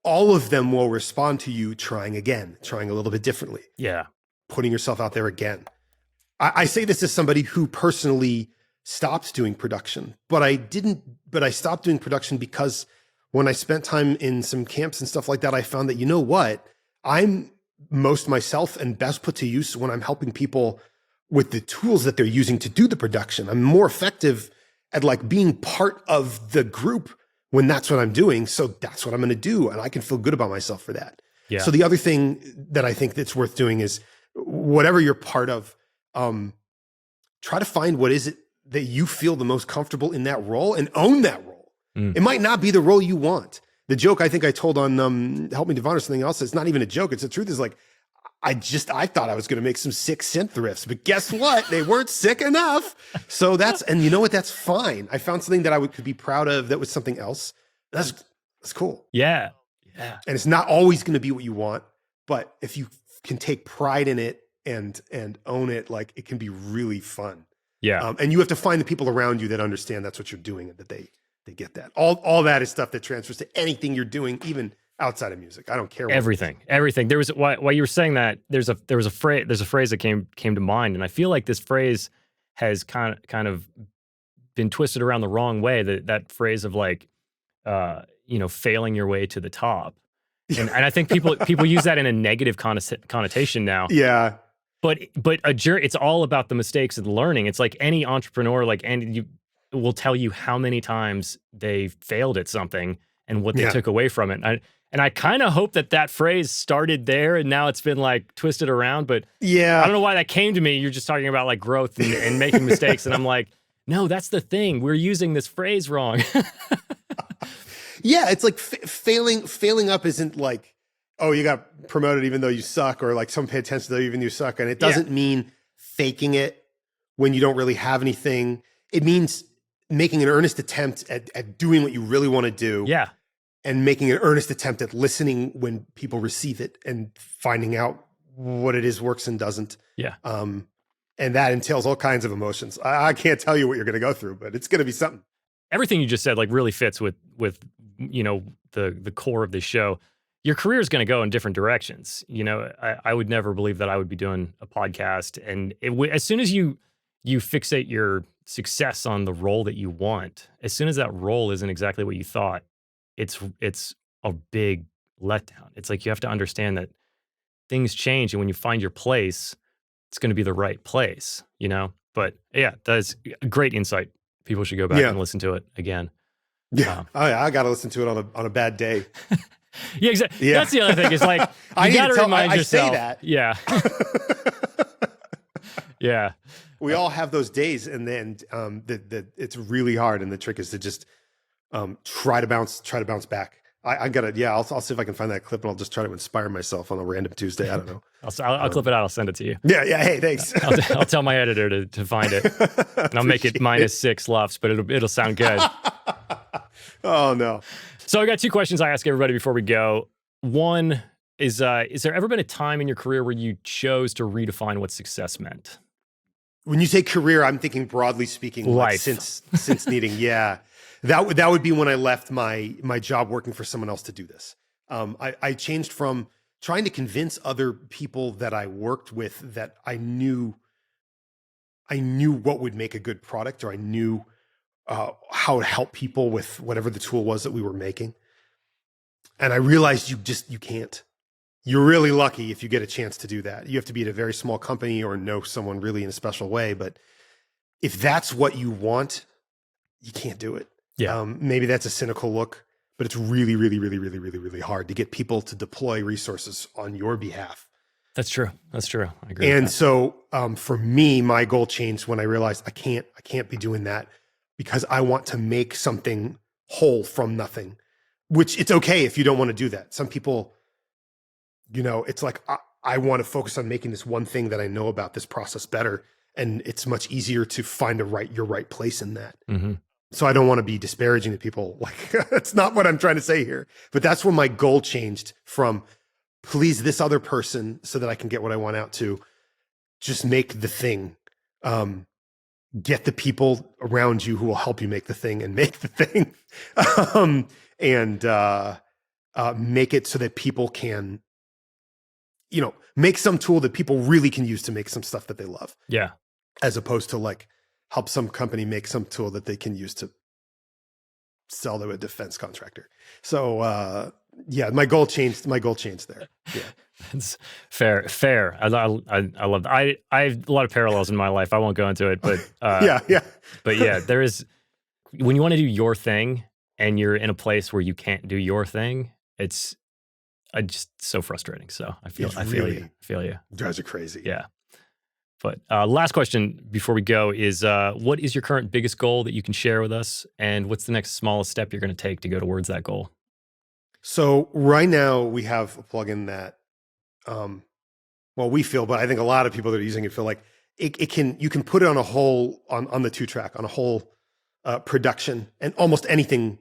all of them will respond to you trying again, trying a little bit differently. Yeah. Putting yourself out there again. I say this as somebody who personally stopped doing production, but I stopped doing production because when I spent time in some camps and stuff like that, I found that, you know what, I'm most myself and best put to use when I'm helping people with the tools that they're using to do the production. I'm more effective at being part of the group when that's what I'm doing. So that's what I'm going to do. And I can feel good about myself for that. Yeah. So the other thing that I think that's worth doing is, whatever you're part of, try to find what is it that you feel the most comfortable in that role, and own that role. It might not be the role you want. The joke I think I told on Help Me Divine or something else, it's not even a joke. It's the truth, is I thought I was going to make some sick synth riffs, but guess what? They weren't sick enough. So and you know what? That's fine. I found something that could be proud of. That was something else. That's cool. Yeah. Yeah. And it's not always going to be what you want, but if you can take pride in it and own it, like, it can be really fun. Yeah. And you have to find the people around you that understand that's what you're doing and that they get that. All that is stuff that transfers to anything you're doing, even outside of music. I don't care. Everything. There was while you were saying that, there's a phrase that came to mind, and I feel like this phrase has kind of been twisted around the wrong way. That phrase of like, failing your way to the top, and I think people use that in a negative connotation now. Yeah. But it's all about the mistakes and the learning. It's like any entrepreneur, you will tell you how many times they failed at something and what they took away from it. And I kind of hope that phrase started there and now it's been like twisted around. But yeah, I don't know why that came to me. You're just talking about like growth and making mistakes. And I'm like, no, that's the thing. We're using this phrase wrong. Yeah, it's like failing up isn't like, oh, you got promoted even though you suck, or like someone pay attention though even you suck. And it doesn't mean faking it when you don't really have anything. It means making an earnest attempt at doing what you really want to do. Yeah. And making an earnest attempt at listening when people receive it and finding out what it is works and doesn't. Yeah. And that entails all kinds of emotions. I can't tell you what you're going to go through, but it's going to be something. Everything you just said like really fits with the core of this show. Your career is going to go in different directions. I would never believe that I would be doing a podcast. And as soon as you fixate your success on the role that you want, as soon as that role isn't exactly what you thought, it's a big letdown. It's like you have to understand that things change, and when you find your place, it's going to be the right place, But yeah, that's a great insight. People should go back and listen to it again. Yeah, I got to listen to it on a bad day. Yeah, exactly. Yeah. That's the other thing. It's like you got to remind yourself. I say that. Yeah. Yeah. We all have those days, and then it's really hard. And the trick is to just try to bounce back. I gotta, I'll see if I can find that clip, and I'll just try to inspire myself on a random Tuesday. I don't know. I'll clip it out. I'll send it to you. Yeah. Hey, thanks. I'll tell my editor to find it, and I'll make it -6 LUFs, but it'll sound good. Oh no. So I got 2 questions I ask everybody before we go. One is there ever been a time in your career where you chose to redefine what success meant? When you say career, I'm thinking broadly speaking, life. Like since needing, that would be when I left my job working for someone else to do this. I changed from trying to convince other people that I worked with that I knew what would make a good product, or I knew how to help people with whatever the tool was that we were making. And I realized you can't. You're really lucky if you get a chance to do that. You have to be at a very small company or know someone really in a special way. But if that's what you want, you can't do it. Yeah. Maybe that's a cynical look, but it's really, really, really, really, really, really hard to get people to deploy resources on your behalf. That's true. I agree. And so for me, my goal changed when I realized I can't be doing that, because I want to make something whole from nothing, which it's okay if you don't want to do that. Some people, it's like, I want to focus on making this one thing that I know about this process better. And it's much easier to find your right place in that. Mm-hmm. So I don't want to be disparaging to people. Like, that's not what I'm trying to say here. But that's when my goal changed from please this other person so that I can get what I want out, to just make the thing. Get the people around you who will help you make the thing and make the thing. And make it so that people can, make some tool that people really can use to make some stuff that they love. Yeah. As opposed to like help some company make some tool that they can use to sell to a defense contractor. So my goal changed there. Yeah. It's fair. I love that. I have a lot of parallels in my life. I won't go into it, but But yeah, there is, when you want to do your thing and you're in a place where you can't do your thing, it's just so frustrating. So I feel you. It drives you crazy. Yeah. But last question before we go is, what is your current biggest goal that you can share with us? And what's the next smallest step you're going to take to go towards that goal? So right now we have a plugin that well, we feel, but I think a lot of people that are using it feel like you can put it on a whole, on the 2-track, on a whole production, and almost anything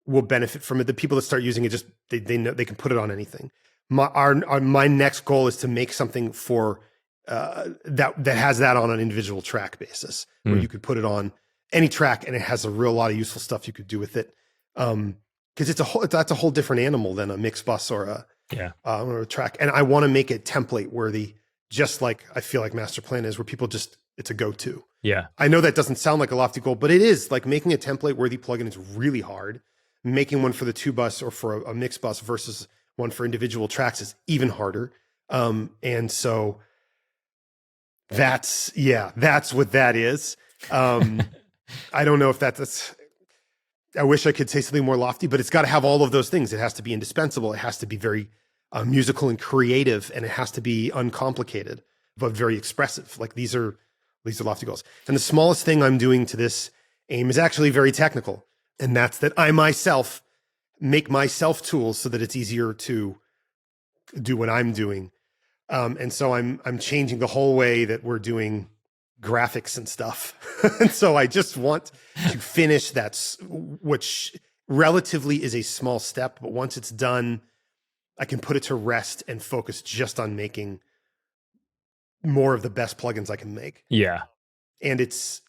will benefit from it. The people that start using it, just they know they can put it on anything. My next goal is to make something for that has that on an individual track basis, where you could put it on any track and it has a lot of useful stuff you could do with it. Because that's a whole different animal than a mix bus or a track. And I want to make it template worthy, just like I feel like Master Plan is, where people it's a go-to. Yeah. I know that doesn't sound like a lofty goal, but it is. Like, making a template worthy plugin is really hard. Making one for the 2-bus or for a mix bus versus one for individual tracks is even harder. And so that's what that is. I don't know if that's, I wish I could say something more lofty, but it's got to have all of those things. It has to be indispensable. It has to be very musical and creative, and it has to be uncomplicated, but very expressive. Like, these are lofty goals. And the smallest thing I'm doing to this aim is actually very technical. And that's that I myself make myself tools so that it's easier to do what I'm doing. And so I'm changing the whole way that we're doing graphics and stuff. And so I just want to finish that, which relatively is a small step, but once it's done, I can put it to rest and focus just on making more of the best plugins I can make. Yeah. And it's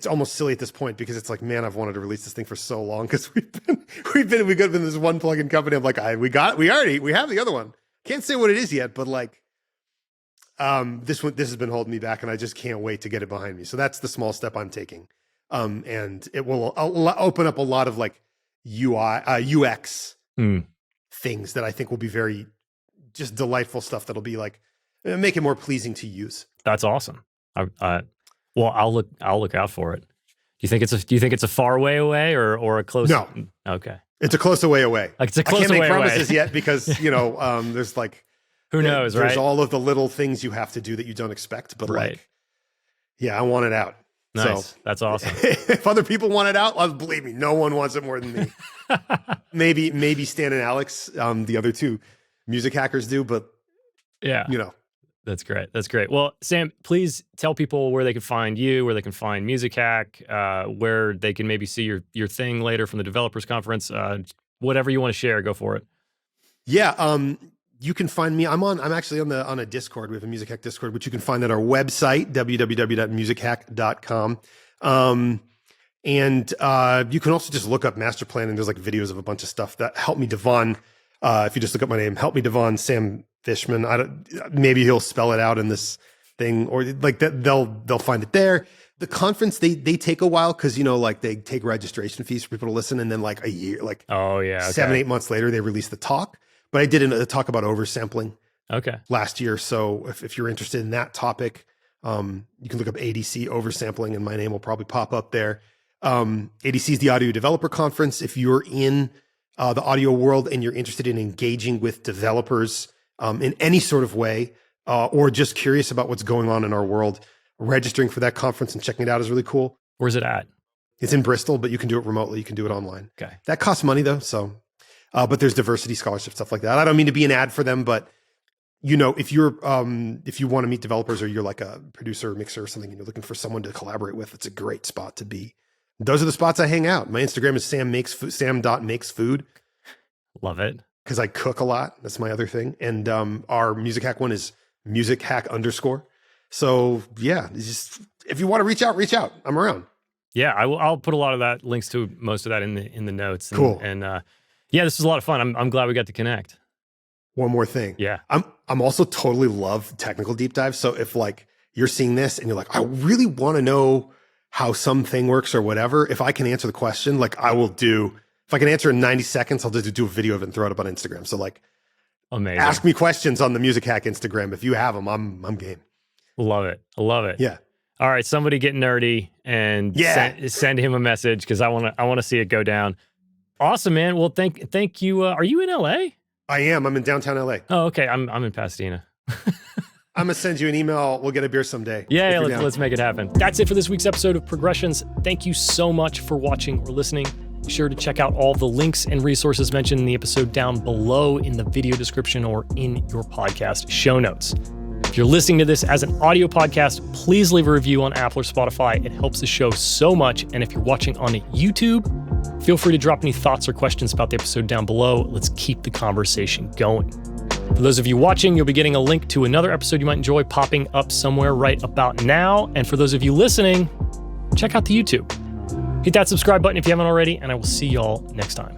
almost silly at this point, because it's like, man, I've wanted to release this thing for so long, because we've been this one plugin company. I'm like, we have the other one. Can't say what it is yet, but like, this has been holding me back, and I just can't wait to get it behind me. So that's the small step I'm taking. And it will open up a lot of like UX things that I think will be very just delightful stuff. That'll be like, make it more pleasing to use. That's awesome. Well, I'll look out for it. Do you think it's a far way away or a close? No. Okay. It's a close way away. Like, it's a close I can't way make promises away. yet, because there's like, who knows, there's right? all of the little things you have to do that you don't expect, but Right. like, yeah, I want it out. Nice. So That's awesome. if other people want it out, believe me, no one wants it more than me. maybe Stan and Alex, the other two music hackers, do, but Yeah. That's great. That's great. Well, Sam, please tell people where they can find you, where they can find Music Hack, where they can maybe see your thing later from the developers conference. Whatever you want to share, go for it. Yeah. You can find me. I'm actually on a Discord. We have a Music Hack Discord, which you can find at our website, www.musichack.com. And you can also just look up Master Plan, and there's like videos of a bunch of stuff that Help Me Devon. If you just look up my name, Help Me Devon, Sam Fischmann. Maybe he'll spell it out in this thing, or like that. They'll find it there. The conference, they take a while, because like they take registration fees for people to listen, and then like a year, like 7-8 months later, they release the talk. But I did a talk about oversampling last year. So if you're interested in that topic, you can look up ADC oversampling, and my name will probably pop up there. ADC is the Audio Developer Conference. If you're in the audio world and you're interested in engaging with developers in any sort of way, or just curious about what's going on in our world, registering for that conference and checking it out is really cool. Where's it at? It's in Bristol, but you can do it remotely. You can do it online. Okay. That costs money though. So, but there's diversity scholarship, stuff like that. I don't mean to be an ad for them, but if you want to meet developers, or you're like a producer or mixer or something, and you're looking for someone to collaborate with, it's a great spot to be. Those are the spots I hang out. My Instagram is sam.makesfood. Love it. Because I cook a lot. That's my other thing. And our Music Hack one is musichack_. So yeah, if you want to reach out. I'm around. Yeah, I'll put a lot of that, links to most of that in the notes. Cool. And yeah, this was a lot of fun. I'm glad we got to connect. One more thing. Yeah. I'm also totally love technical deep dives. So if like you're seeing this and you're like, I really want to know how something works or whatever, if I can answer the question, like if I can answer in 90 seconds, I'll just do a video of it and throw it up on Instagram. So like, amazing. Ask me questions on the Music Hack Instagram. If you have them, I'm game. Love it. Yeah. All right. Somebody get nerdy and send him a message, because I want to see it go down. Awesome, man. Well, thank you. Are you in LA? I am. I'm in downtown LA. Oh, okay. I'm in Pasadena. I'm going to send you an email. We'll get a beer someday. Yeah, let's make it happen. That's it for this week's episode of Progressions. Thank you so much for watching or listening. Be sure to check out all the links and resources mentioned in the episode down below in the video description or in your podcast show notes. If you're listening to this as an audio podcast, please leave a review on Apple or Spotify. It helps the show so much. And if you're watching on YouTube, feel free to drop any thoughts or questions about the episode down below. Let's keep the conversation going. For those of you watching, you'll be getting a link to another episode you might enjoy popping up somewhere right about now. And for those of you listening, check out the YouTube. Hit that subscribe button if you haven't already, and I will see y'all next time.